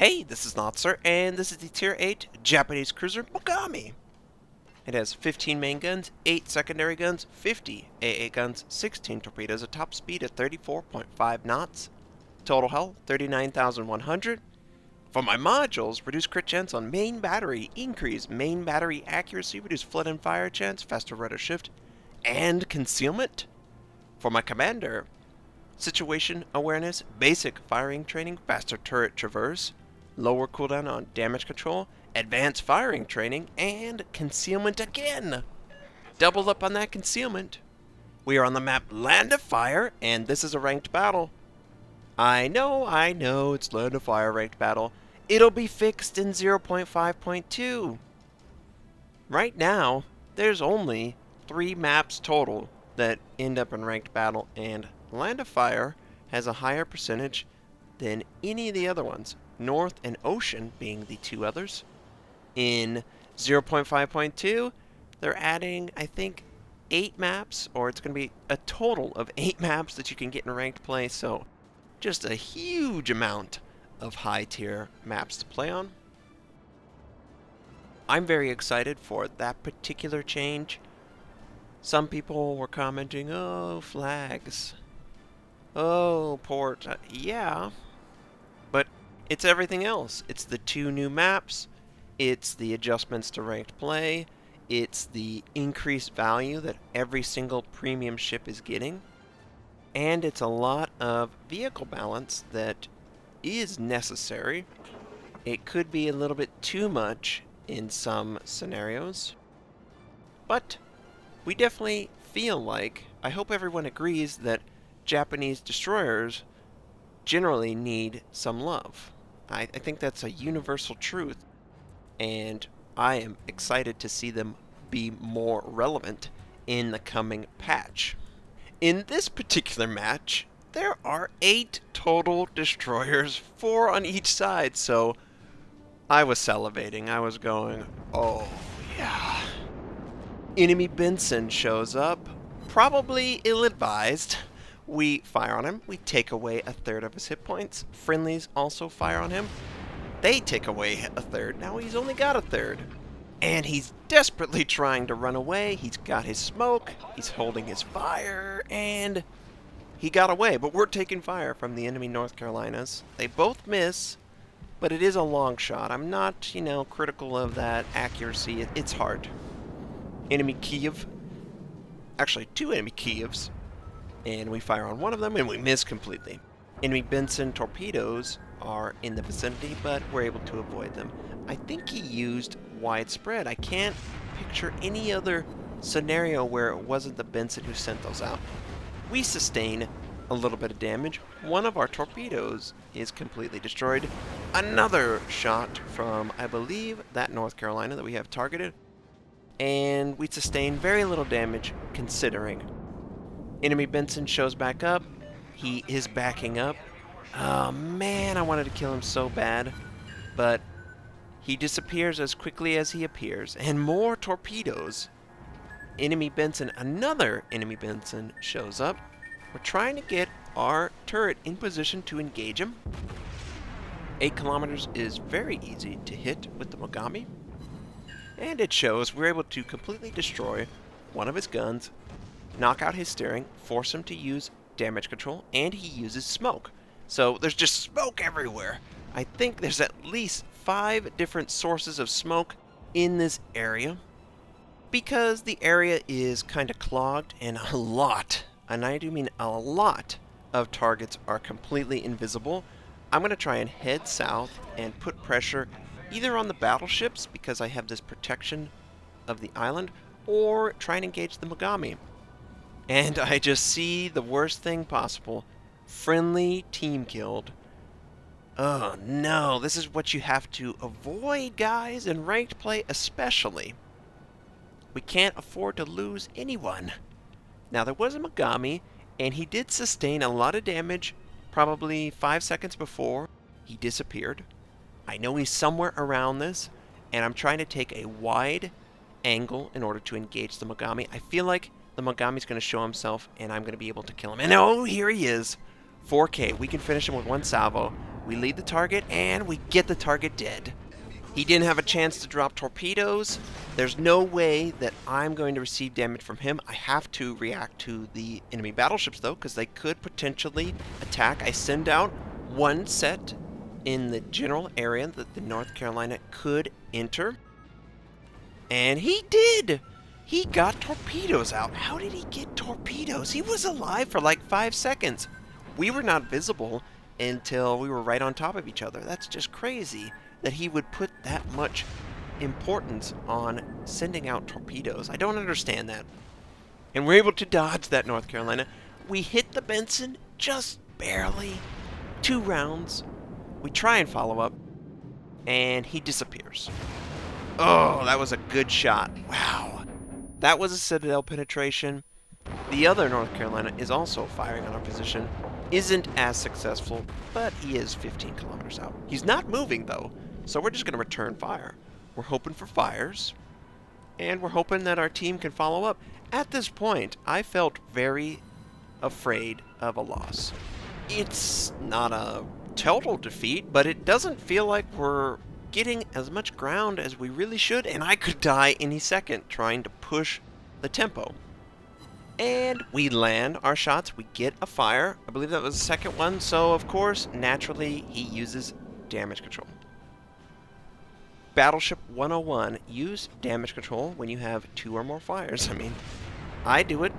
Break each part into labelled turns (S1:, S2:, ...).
S1: Hey, this is Notser, and this is the Tier 8 Japanese cruiser Mogami. It has 15 main guns, 8 secondary guns, 50 AA guns, 16 torpedoes, a top speed of 34.5 knots, total hull 39,100. For my modules, reduce crit chance on main battery, increase main battery accuracy, reduce flood and fire chance, faster rudder shift, and concealment. For my commander, situation awareness, basic firing training, faster turret traverse, lower cooldown on damage control, advanced firing training, and concealment again. Double up on that concealment. We are on the map Land of Fire, and this is a ranked battle. I know, it's Land of Fire ranked battle. It'll be fixed in 0.5.2. Right now, there's only 3 maps total that end up in ranked battle, and Land of Fire has a higher percentage than any of the other ones. North and Ocean being the 2 others. In 0.5.2, they're adding, I think, 8 maps, or it's going to be a total of 8 maps that you can get in ranked play, so just a huge amount of high-tier maps to play on. I'm very excited for that particular change. Some people were commenting, oh, flags. Oh, port. Yeah, but it's everything else. It's the 2 new maps, it's the adjustments to ranked play, it's the increased value that every single premium ship is getting, and it's a lot of vehicle balance that is necessary. It could be a little bit too much in some scenarios, but we definitely feel like, I hope everyone agrees, that Japanese destroyers generally need some love. I think that's a universal truth, and I am excited to see them be more relevant in the coming patch. In this particular match, there are 8 total destroyers, 4 on each side, so I was salivating. I was going, oh yeah. Enemy Benson shows up, probably ill-advised. We fire on him, we take away a third of his hit points. Friendlies also fire on him. They take away a third. Now he's only got a third. And he's desperately trying to run away. He's got his smoke, he's holding his fire, and he got away. But we're taking fire from the enemy North Carolinas. They both miss, but it is a long shot. I'm not, critical of that accuracy. It's hard. Enemy Kiev. Actually, 2 enemy Kievs. And we fire on one of them, and we miss completely. Enemy Benson torpedoes are in the vicinity, but we're able to avoid them. I think he used widespread. I can't picture any other scenario where it wasn't the Benson who sent those out. We sustain a little bit of damage. One of our torpedoes is completely destroyed. Another shot from, I believe, that North Carolina that we have targeted. And we sustain very little damage considering. Enemy Benson shows back up. He is backing up. Oh man, I wanted to kill him so bad. But he disappears as quickly as he appears. And more torpedoes. Enemy Benson, another enemy Benson shows up. We're trying to get our turret in position to engage him. 8 kilometers is very easy to hit with the Mogami. And it shows we're able to completely destroy one of his guns, knock out his steering, force him to use damage control, and he uses smoke. So there's just smoke everywhere. I think there's at least 5 different sources of smoke in this area, because the area is kind of clogged, and a lot, and I do mean a lot, of targets are completely invisible. I'm going to try and head south and put pressure either on the battleships, because I have this protection of the island, or try and engage the Mogami. And I just see the worst thing possible. Friendly team killed. Oh no, this is what you have to avoid, guys, in ranked play especially. We can't afford to lose anyone. Now, there was a Mogami, and he did sustain a lot of damage probably 5 seconds before he disappeared. I know he's somewhere around this, and I'm trying to take a wide angle in order to engage the Mogami. I feel like the Mogami's going to show himself, and I'm going to be able to kill him. And oh, here he is. 4K. We can finish him with 1 salvo. We lead the target, and we get the target dead. He didn't have a chance to drop torpedoes. There's no way that I'm going to receive damage from him. I have to react to the enemy battleships, though, because they could potentially attack. I send out one set in the general area that the North Carolina could enter. And he did! He got torpedoes out. How did he get torpedoes? He was alive for like 5 seconds. We were not visible until we were right on top of each other. That's just crazy that he would put that much importance on sending out torpedoes. I don't understand that. And we're able to dodge that North Carolina. We hit the Benson just barely. 2 rounds. We try and follow up, and he disappears. Oh, that was a good shot. Wow. That was a Citadel penetration. The other North Carolina is also firing on our position. Isn't as successful, but he is 15 kilometers out. He's not moving, though, so we're just going to return fire. We're hoping for fires, and we're hoping that our team can follow up. At this point, I felt very afraid of a loss. It's not a total defeat, but it doesn't feel like we're getting as much ground as we really should, and I could die any second trying to push the tempo. And we land our shots. We get a fire. I believe that was the second one, so of course, naturally, he uses damage control. Battleship 101, use damage control when you have 2 or more fires. I mean, I do it.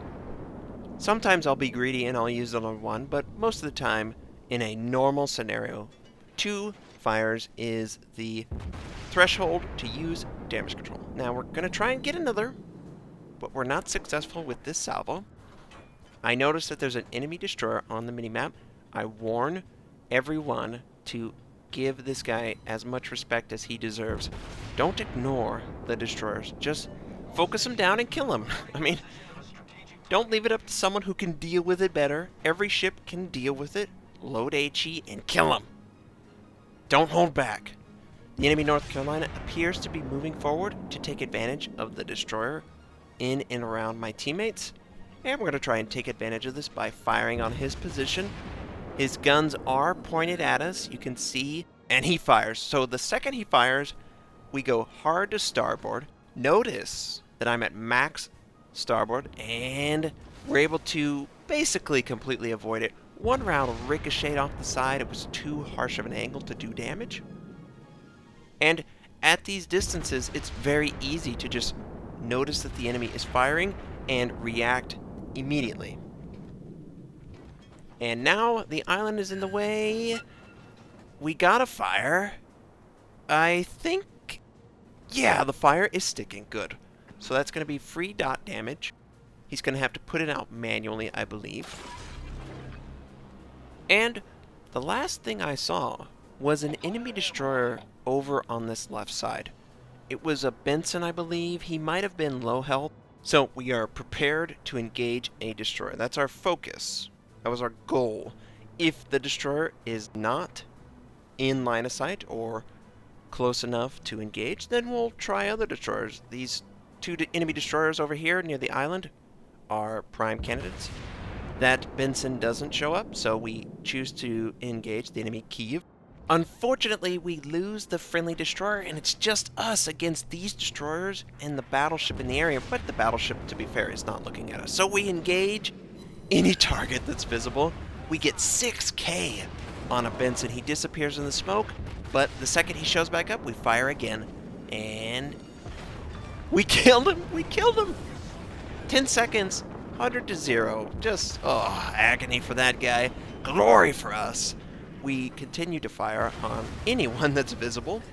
S1: Sometimes I'll be greedy and I'll use it on 1, but most of the time, in a normal scenario, 2 fires is the threshold to use damage control. Now we're going to try and get another, but we're not successful with this salvo. I notice that there's an enemy destroyer on the minimap. I warn everyone to give this guy as much respect as he deserves. Don't ignore the destroyers. Just focus him down and kill him. I mean, don't leave it up to someone who can deal with it better. Every ship can deal with it. Load HE and kill him. Don't hold back. The enemy North Carolina appears to be moving forward to take advantage of the destroyer in and around my teammates. And we're going to try and take advantage of this by firing on his position. His guns are pointed at us, you can see, and he fires. So the second he fires, we go hard to starboard. Notice that I'm at max starboard, and we're able to basically completely avoid it. 1 round ricocheted off the side. It was too harsh of an angle to do damage. And at these distances, it's very easy to just notice that the enemy is firing and react immediately. And now the island is in the way. We got a fire. I think, yeah, the fire is sticking. Good. So that's going to be free dot damage. He's going to have to put it out manually, I believe. And the last thing I saw was an enemy destroyer over on this left side. It was a Benson, I believe. He might have been low health. So we are prepared to engage a destroyer. That's our focus. That was our goal. If the destroyer is not in line of sight or close enough to engage, then we'll try other destroyers. These 2 enemy destroyers over here near the island are prime candidates. That Benson doesn't show up, so we choose to engage the enemy Kiev. Unfortunately, we lose the friendly destroyer, and it's just us against these destroyers and the battleship in the area. But the battleship, to be fair, is not looking at us. So we engage any target that's visible. We get 6K on a Benson. He disappears in the smoke, but the second he shows back up, we fire again. And we killed him! We killed him! 10 seconds, 100 to 0. Just, oh, agony for that guy. Glory for us. We continue to fire on anyone that's visible,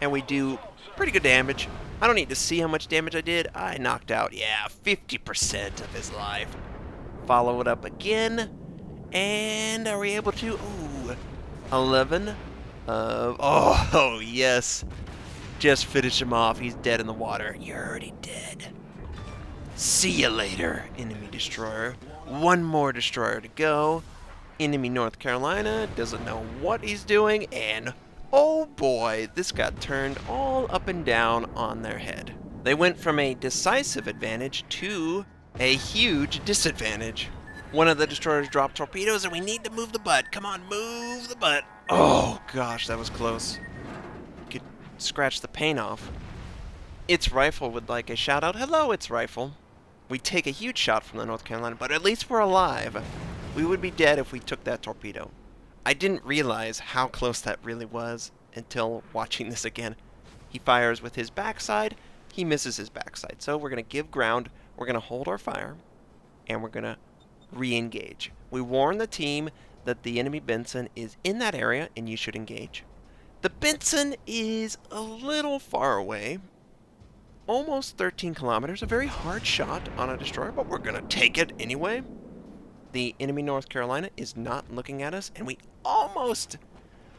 S1: and we do pretty good damage. I don't need to see how much damage I did. I knocked out, yeah, 50% of his life. Follow it up again, and are we able to? Ooh, 11 of, oh, yes. Just finish him off. He's dead in the water. You're already dead. See you later, enemy destroyer. 1 more destroyer to go. Enemy North Carolina doesn't know what he's doing, and oh boy, this got turned all up and down on their head. They went from a decisive advantage to a huge disadvantage. One of the destroyers dropped torpedoes, and we need to move the butt. Come on, move the butt. Oh gosh, that was close. Could scratch the paint off. Its Rifle would like a shout out. Hello, Its Rifle. We take a huge shot from the North Carolina, but at least we're alive. We would be dead if we took that torpedo. I didn't realize how close that really was until watching this again. He fires with his backside. He misses his backside. So we're going to give ground. We're going to hold our fire. And we're going to re-engage. We warn the team that the enemy Benson is in that area and you should engage. The Benson is a little far away. Almost 13 kilometers. A very hard shot on a destroyer, but we're going to take it anyway. The enemy North Carolina is not looking at us, and we almost...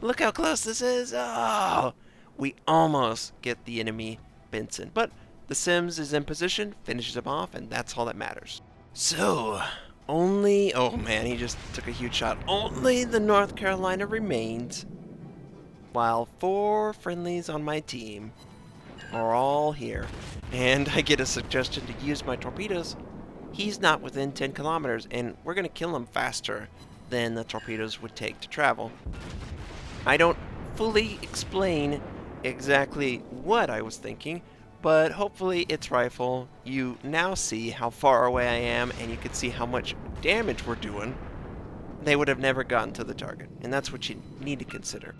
S1: Look how close this is. Oh! We almost get the enemy Benson. But the Sims is in position, finishes him off, and that's all that matters. So, only... Oh man, he just took a huge shot. Only the North Carolina remains, while 4 friendlies on my team are all here. And I get a suggestion to use my torpedoes. He's not within 10 kilometers, and we're going to kill him faster than the torpedoes would take to travel. I don't fully explain exactly what I was thinking, but hopefully Its Rifle, you now see how far away I am, and you can see how much damage we're doing. They would have never gotten to the target, and that's what you need to consider.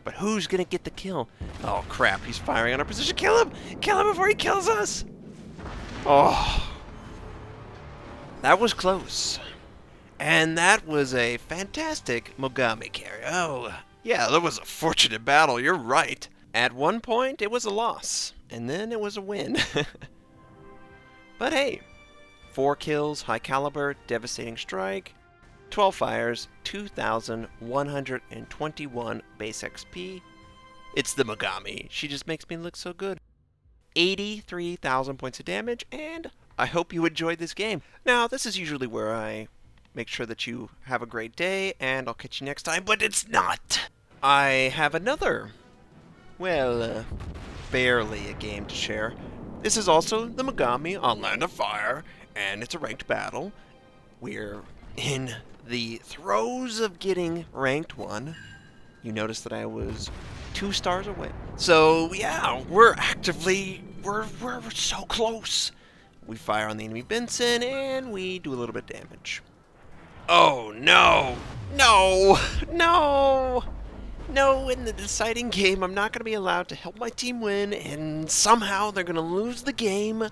S1: But who's going to get the kill? Oh, crap. He's firing on our position. Kill him! Kill him before he kills us! Oh. That was close. And that was a fantastic Mogami carry. Oh, yeah, that was a fortunate battle. You're right. At one point, it was a loss. And then it was a win. But hey. 4 kills, high caliber, devastating strike. 12 fires, 2,121 base XP. It's the Mogami. She just makes me look so good. 83,000 points of damage, and I hope you enjoyed this game. Now, this is usually where I make sure that you have a great day, and I'll catch you next time, but it's not. I have another, well, barely a game to share. This is also the Mogami on Land of Fire, and it's a ranked battle. We're in the throes of getting ranked 1. You notice that I was 2 stars away. So yeah, we're so close. We fire on the enemy Benson and we do a little bit of damage. Oh no! No! No! No, in the deciding game I'm not going to be allowed to help my team win, and somehow they're going to lose the game.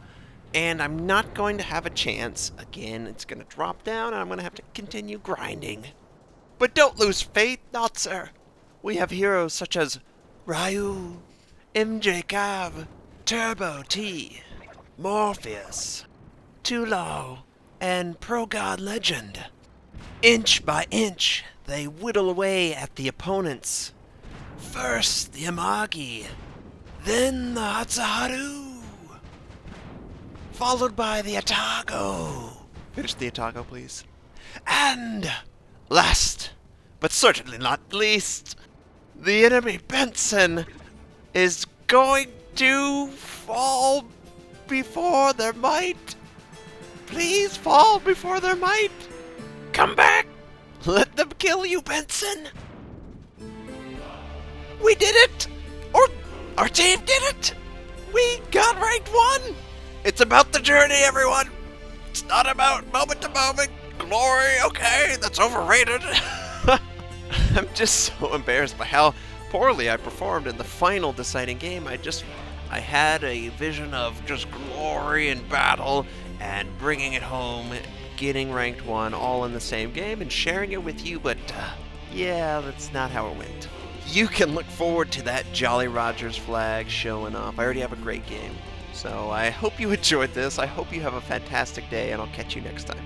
S1: And I'm not going to have a chance. Again, it's going to drop down, and I'm going to have to continue grinding. But don't lose faith, Notser. We have heroes such as Ryu, MJ Cav, Turbo T, Morpheus, Tulo, and Pro God Legend. Inch by inch, they whittle away at the opponents. First the Amagi, then the Hatsuharu, followed by the Atago. Finish the Atago, please. And last, but certainly not least, the enemy Benson is going to fall before their might. Please fall before their might. Come back. Let them kill you, Benson. We did it. Or our team did it. We got ranked 1. It's about the journey, everyone. It's not about moment-to-moment glory. Okay, that's overrated. I'm just so embarrassed by how poorly I performed in the final deciding game. I had a vision of just glory and battle and bringing it home, getting ranked 1 all in the same game and sharing it with you, but yeah, that's not how it went. You can look forward to that Jolly Rogers flag showing off. I already have a great game. So I hope you enjoyed this. I hope you have a fantastic day, and I'll catch you next time.